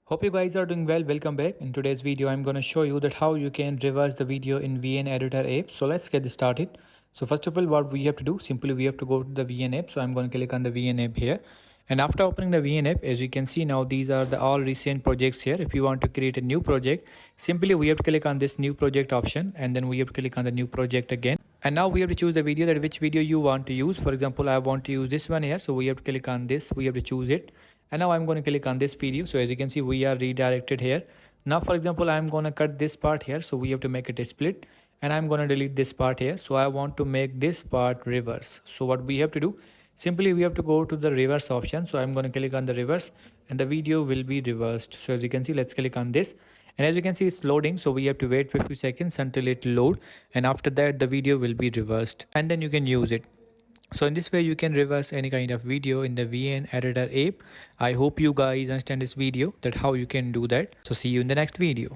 Hope you guys are doing well. Welcome back. In today's video, I'm going to show you that how you can reverse the video in VN Editor app. So let's get started. So first of all, what we have to do, simply we have to go to the VN app. So I'm going to click on the VN app here. And after opening the VN app, as you can see now, these are the all recent projects here. If you want to create a new project, simply we have to click on this new project option, and then we have to click on the new project again. And now we have to choose the video, that which video you want to use. For example, I want to use this one here. So we have to click on this. We have to choose it. And now I'm going to click on this video. So as you can see, we are redirected here. Now, for example, I'm going to cut this part here. So we have to make it a split, and I'm going to delete this part here. So I want to make this part reverse. So what we have to do, simply we have to go to the reverse option. So I'm going to click on the reverse, and the video will be reversed. So as you can see, let's click on this. And as you can see, it's loading. So we have to wait for a few seconds until it load. And after that, the video will be reversed, and then you can use it. So in this way, you can reverse any kind of video in the VN Editor app. I hope you guys understand this video, that how you can do that. So see you in the next video.